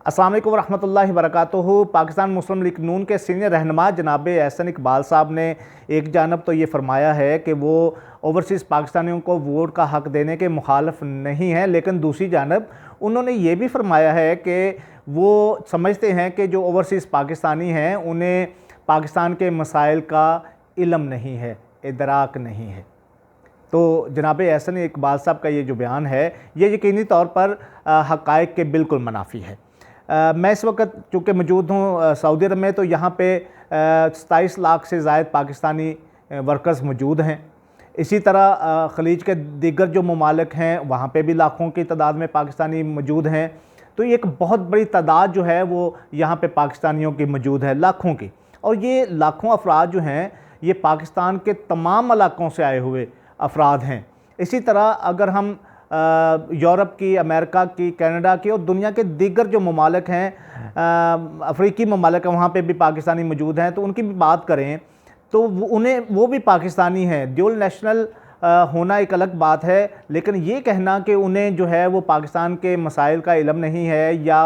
अस्सलाम वालेकुम वरहमतुल्लाहि वबरकातुहू। पाकिस्तान मुस्लिम लीग नून के सीनियर रहनुमा जनाब एहसन इकबाल साहब ने एक जानब तो ये फरमाया है कि वो ओवरसीज़ पाकिस्तानियों को वोट का हक़ देने के मुखालिफ नहीं हैं, लेकिन दूसरी जानब उन्होंने ये भी फरमाया है कि वो समझते हैं कि जो ओवरसीज़ पाकिस्तानी हैं उन्हें पाकिस्तान के मसाइल का इल्म नहीं है, इदराक नहीं है। तो जनाब एहसन इकबाल साहब का ये जो बयान है ये यकीनी तौर पर हक़ाइक़ के बिल्कुल मुनाफी है। मैं इस वक्त चूँकि मौजूद हूँ सऊदी अरब में, तो यहाँ पे 27 लाख से ज़ायद पाकिस्तानी वर्कर्स मौजूद हैं। इसी तरह ख़लीज के दीगर जो ममालिक हैं वहाँ पे भी लाखों की तादाद में पाकिस्तानी मौजूद हैं। तो एक बहुत बड़ी तादाद जो है वो यहाँ पे पाकिस्तानियों की मौजूद है, लाखों की। और ये लाखों अफराद जो हैं ये पाकिस्तान के तमाम इलाकों से आए हुए अफराद हैं। इसी तरह अगर हम यूरोप की, अमेरिका की, कनाडा की और दुनिया के दीगर जो ममालिक हैं, अफ्रीकी ममालिक हैं, वहाँ पे भी पाकिस्तानी मौजूद हैं, तो उनकी भी बात करें तो वो भी पाकिस्तानी हैं। ड्यूल नेशनल होना एक अलग बात है, लेकिन ये कहना कि उन्हें जो है वो पाकिस्तान के मसाइल का इल्म नहीं है या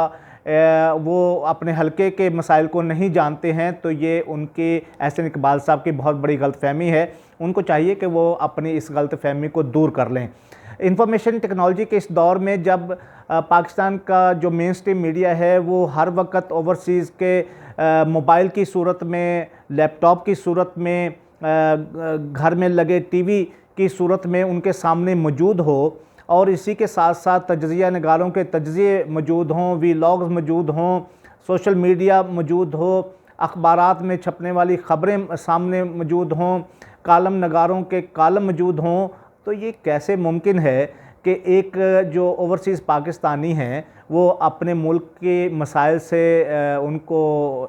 वो अपने हलके के मसाइल को नहीं जानते हैं, तो ये उनके एहसन इकबाल साहब की बहुत बड़ी गलतफहमी है। उनको चाहिए कि वो अपनी इस गलतफहमी को दूर कर लें। इंफॉर्मेशन टेक्नोलॉजी के इस दौर में जब पाकिस्तान का जो मेन स्ट्रीम मीडिया है वो हर वक्त ओवरसीज़ के मोबाइल की सूरत में, लैपटॉप की सूरत में, घर में लगे टीवी की सूरत में उनके सामने मौजूद हो, और इसी के साथ साथ तज्ज़िया निगारों के तज्ज़िये मौजूद हों, वीलॉग्स मौजूद हों, सोशल मीडिया मौजूद हो, अखबारात में छपने वाली ख़बरें सामने मौजूद हों, कालम नगारों के कालम मौजूद हों, तो ये कैसे मुमकिन है कि एक जो ओवरसीज़ पाकिस्तानी हैं वो अपने मुल्क के मसाइल से उनको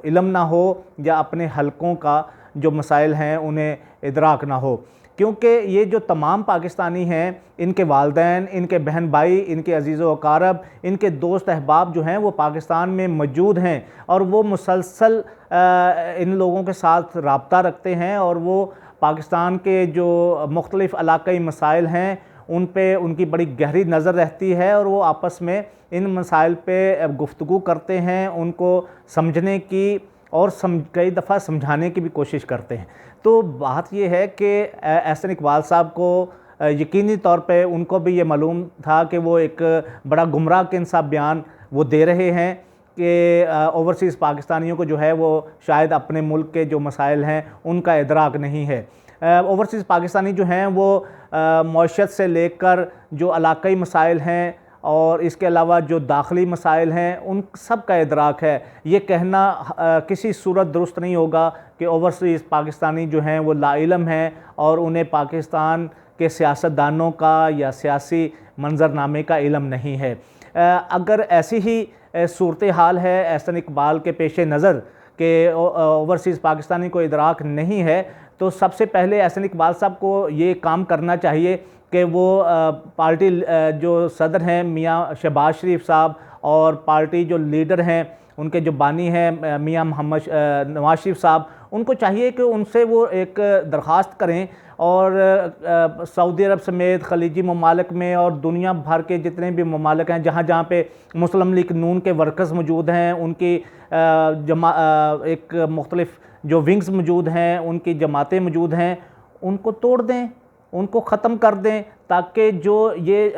इल्म ना हो या अपने हलकों का जो मसाइल हैं उन्हें इदराक ना हो। क्योंकि ये जो तमाम पाकिस्तानी हैं, इनके वालदैन, इनके बहन भाई, इनके अजीज़ व अकारब, इनके दोस्त अहबाब जो हैं वो पाकिस्तान में मौजूद हैं, और वो मुसलसल इन लोगों के साथ रब्ता रखते हैं, और वो पाकिस्तान के जो मुख्तलिफ़ इलाक़ाई मसाइल हैं उन पे उनकी बड़ी गहरी नज़र रहती है, और वो आपस में इन मसाइल पे गुफ्तगू करते हैं, उनको समझने की और कई दफ़ा समझाने की भी कोशिश करते हैं। तो बात ये है कि एहसन इकबाल साहब को यकीनी तौर पे उनको भी ये मालूम था कि वो एक बड़ा गुमराह किन सा बयान वो दे रहे हैं कि ओवरसीज़ पाकिस्तानियों को जो है वो शायद अपने मुल्क के जो मसाइल हैं उनका इदराक नहीं है। ओवरसीज़ पाकिस्तानी जो हैं वो मईशत से लेकर जो इलाक़ाई मसाइल हैं और इसके अलावा जो दाखिली मसाइल हैं उन सब का इदराक है। ये कहना किसी सूरत दुरुस्त नहीं होगा कि ओवरसीज़ पाकिस्तानी जो हैं वो लाइलम हैं और उन्हें पाकिस्तान के सियासतदानों का या सियासी मंजरनामे का इल्म नहीं है। अगर ऐसी ही सूरत हाल है एहसन इकबाल के पेश नज़र के ओवरसीज़ पाकिस्तानी को इदराक नहीं है, तो सबसे पहले एहसन इकबाल साहब को ये काम करना चाहिए कि वो पार्टी जो सदर हैं मियाँ शहबाज शरीफ साहब और पार्टी जो लीडर हैं उनके जो बानी हैं मियाँ मोहम्मद नवाज शरीफ साहब, उनको चाहिए कि उनसे वो एक दरख्वास्त करें और सऊदी अरब समेत खलीजी ममालिक में और दुनिया भर के जितने भी ममालिक हैं जहाँ जहाँ पे मुस्लिम लीग नून के वर्कर्स मौजूद हैं, उनकी एक मुख्तलिफ़ जो विंग्स मौजूद हैं, उनकी जमातें मौजूद हैं, उनको तोड़ दें, उनको ख़त्म कर दें, ताकि जो ये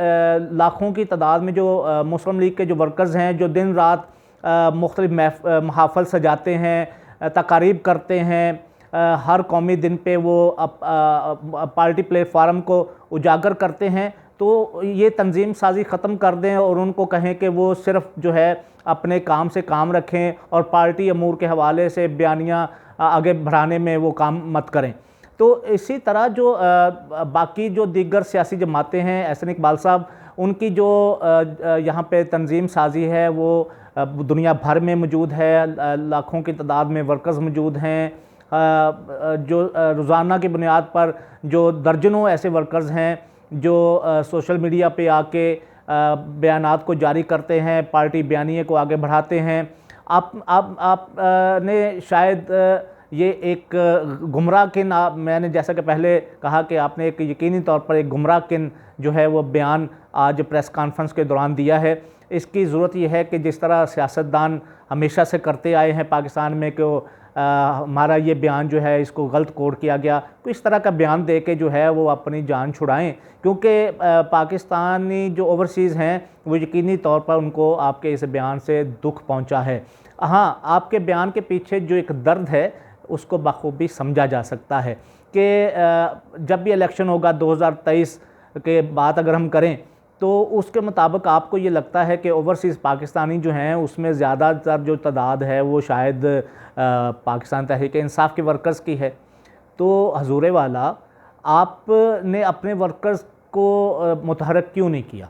लाखों की तादाद में जो मुस्लिम लीग के जो वर्कर्स हैं जो दिन रात मुख्तलिफ़ महाफ़ल सजाते हैं, तकारीब करते हैं, हर कौमी दिन पे वो पार्टी प्लेटफार्म को उजागर करते हैं, तो ये तंजीम साजी ख़त्म कर दें और उनको कहें कि वो सिर्फ़ जो है अपने काम से काम रखें और पार्टी अमूर के हवाले से बयानियाँ आगे बढ़ाने में वो काम मत करें। तो इसी तरह जो बाकी जो दीगर सियासी जमातें हैं, एहसन इकबाल साहब उनकी जो यहाँ पे तंजीम साजी है वो दुनिया भर में मौजूद है, लाखों की तादाद में वर्कर्स मौजूद हैं, जो रोज़ाना की बुनियाद पर जो दर्जनों ऐसे वर्कर्स हैं जो सोशल मीडिया पे आके बयानात को जारी करते हैं, पार्टी बयानिए को आगे बढ़ाते हैं। आपने शायद ये एक गुमराह किन, मैंने जैसा कि पहले कहा कि आपने एक यकीनी तौर पर एक गुमराह किन जो है वो बयान आज प्रेस कॉन्फ्रेंस के दौरान दिया है, इसकी ज़रूरत यह है कि जिस तरह सियासतदान हमेशा से करते आए हैं पाकिस्तान में कि हमारा ये बयान जो है इसको गलत कोड किया गया, तो इस तरह का बयान दे के जो है वो अपनी जान छुड़ाएं, क्योंकि पाकिस्तानी जो ओवरसीज़ हैं वो यकीनी तौर पर उनको आपके इस बयान से दुख पहुंचा है। हाँ, आपके बयान के पीछे जो एक दर्द है उसको बखूबी समझा जा सकता है कि जब भी इलेक्शन होगा 2023 के बाद अगर हम करें तो उसके मुताबिक आपको ये लगता है कि ओवरसीज़ पाकिस्तानी जो हैं उसमें ज़्यादातर जो तादाद है वो शायद पाकिस्तान तहरीक इंसाफ के वर्कर्स की है। तो हजूर वाला, आपने अपने वर्कर्स को मुतहरक क्यों नहीं किया?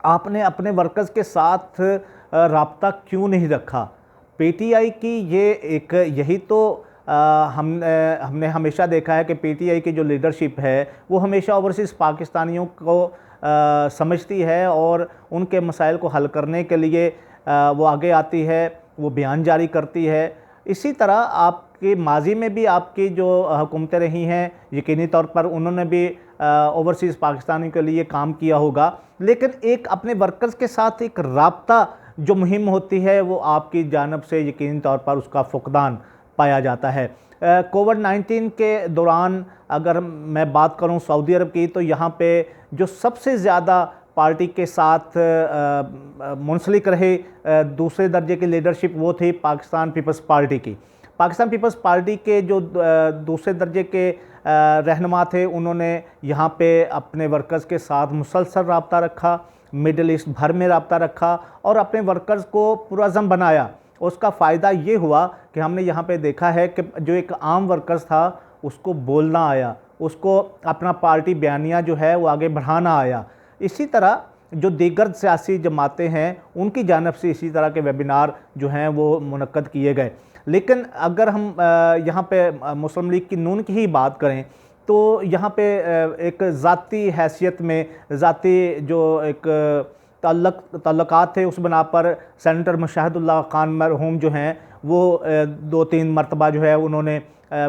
आपने अपने वर्कर्स के साथ राब्ता क्यों नहीं रखा? पीटीआई की ये एक यही तो हमने हमेशा देखा है कि पीटीआई की जो लीडरशिप है वो हमेशा ओवरसीज़ पाकिस्तानियों को समझती है और उनके मसाइल को हल करने के लिए वो आगे आती है, वो बयान जारी करती है। इसी तरह आपके माजी में भी आपकी जो हुकूमतें रही हैं, यकीनी तौर पर उन्होंने भी ओवरसीज़ पाकिस्तानियों के लिए काम किया होगा, लेकिन एक अपने वर्कर्स के साथ एक राब्ता जो मुहिम होती है वो आपकी जानब से यकीनी तौर पर उसका फुकदान पाया जाता है। कोविड-19 के दौरान अगर मैं बात करूं सऊदी अरब की, तो यहाँ पे जो सबसे ज़्यादा पार्टी के साथ मुंसलिक रहे दूसरे दर्जे की लीडरशिप वो थी पाकिस्तान पीपल्स पार्टी की। पाकिस्तान पीपल्स पार्टी के जो दूसरे दर्जे के रहनुमा थे, उन्होंने यहाँ पे अपने वर्कर्स के साथ मुसलसल रब्ता रखा, मिडल ईस्ट भर में रब्ता रखा और अपने वर्कर्स को पुरअज़म बनाया। उसका फ़ायदा ये हुआ कि हमने यहाँ पे देखा है कि जो एक आम वर्कर्स था उसको बोलना आया, उसको अपना पार्टी बयानिया जो है वो आगे बढ़ाना आया। इसी तरह जो दीगर सियासी जमातें हैं उनकी जानब से इसी तरह के वेबिनार जो हैं वो मुनक्कद किए गए। लेकिन अगर हम यहाँ पे मुस्लिम लीग की नून की ही बात करें तो यहाँ पे एक ज़ाती हैसियत में, ज़ाती जो एक ताल्लुकात थे उस बना पर सेनेटर मुशाहिदुल्लाह खान मरहूम जो हैं वो 2-3 मरतबा जो है उन्होंने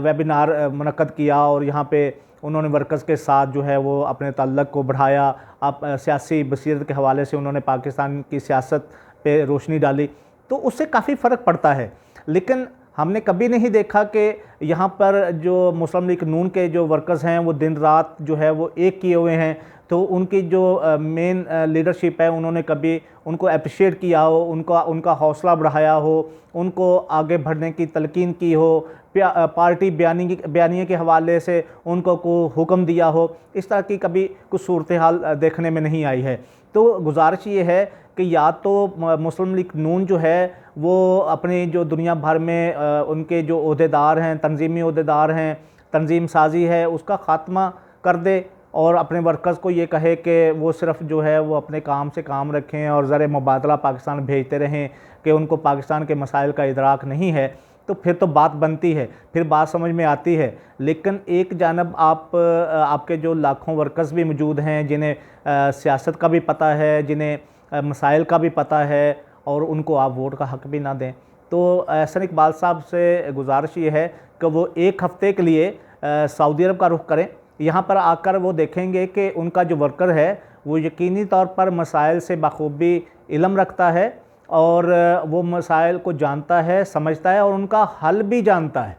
वेबिनार मुनक्कद किया और यहाँ पे उन्होंने वर्कर्स के साथ जो है वो अपने ताल्लुक़ को बढ़ाया। आप सियासी बसीरत के हवाले से उन्होंने पाकिस्तान की सियासत पे रोशनी डाली, तो उससे काफ़ी फ़र्क पड़ता है। लेकिन हमने कभी नहीं देखा कि यहाँ पर जो मुस्लिम लीग नून के जो वर्कर्स हैं वो दिन रात जो है वो एक किए हुए हैं, तो उनकी जो मेन लीडरशिप है उन्होंने कभी उनको अप्रिशिएट किया हो, उनका हौसला बढ़ाया हो, उनको आगे बढ़ने की तलकीन की हो, पार्टी बयानिए के हवाले से उनको को हुक्म दिया हो, इस तरह की कभी कुछ सूरत हाल देखने में नहीं आई है। तो गुजारिश ये है कि या तो मुस्लिम लीग नून जो है वो अपनी जो दुनिया भर में उनके जो ओहदेदार हैं, तंजीमी ओहदेदार हैं, तंजीम साजी है, उसका ख़ात्मा कर दे और अपने वर्कर्स को ये कहे कि वो सिर्फ जो है वो अपने काम से काम रखें और ज़र मुबादला पाकिस्तान भेजते रहें, कि उनको पाकिस्तान के मसाइल का इदराक नहीं है, तो फिर तो बात बनती है, फिर बात समझ में आती है। लेकिन एक जानब आपके जो लाखों वर्कर्स भी मौजूद हैं जिन्हें सियासत का भी पता है, जिन्हें मसाइल का भी पता है, और उनको आप वोट का हक़ भी ना दें। तो एहसन इकबाल साहब से गुजारिश ये है कि वो एक हफ़्ते के लिए सऊदी अरब का रुख करें। यहाँ पर आकर वो देखेंगे कि उनका जो वर्कर है वो यकीनी तौर पर मसाइल से बखूबी इल्म रखता है और वो मसाइल को जानता है, समझता है और उनका हल भी जानता है।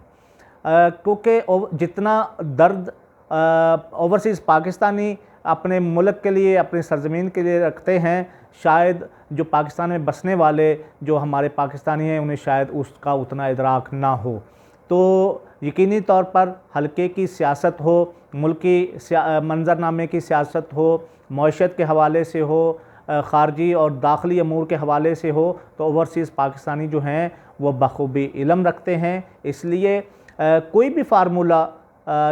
क्योंकि जितना दर्द ओवरसीज़ पाकिस्तानी अपने मुल्क के लिए, अपनी सरज़मीन के लिए रखते हैं, शायद जो पाकिस्तान में बसने वाले जो हमारे पाकिस्तानी हैं उन्हें शायद उसका उतना इदराक ना हो। तो यकीनी तौर पर हल्के की सियासत हो, मुल्की मंजरनामे की सियासत हो, मईशत के हवाले से हो, ख़ारजी और दाखिली अमूर के हवाले से हो, तो ओवरसीज़ पाकिस्तानी जो हैं वो बखूबी इल्म रखते हैं। इसलिए कोई भी फार्मूला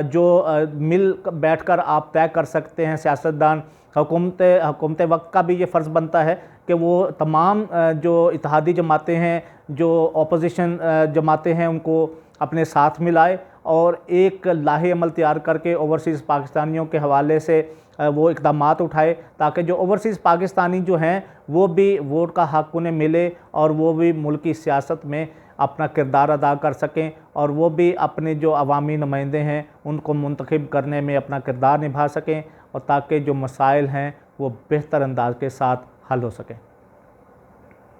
जो मिल बैठकर आप तय कर सकते हैं, सियासतदान, हुकूमत वक्त का भी ये फ़र्ज़ बनता है कि वो तमाम जो इत्तेहादी जमातें हैं, जो अपोजिशन जमातें हैं, उनको अपने साथ मिलाए और एक लाहे अमल तैयार करके ओवरसीज़ पाकिस्तानियों के हवाले से वो इक़दामात उठाए, ताकि जो ओवरसीज़ पाकिस्तानी जो हैं वो भी वोट का हक़ उन्हें मिले और वो भी मुल्की सियासत में अपना किरदार अदा कर सकें और वो भी अपने जो अवामी नुमाइंदे हैं उनको मुंतखब करने में अपना किरदार निभा सकें, और ताकि जो मसाइल हैं वो बेहतर अंदाज के साथ हल हो सकें।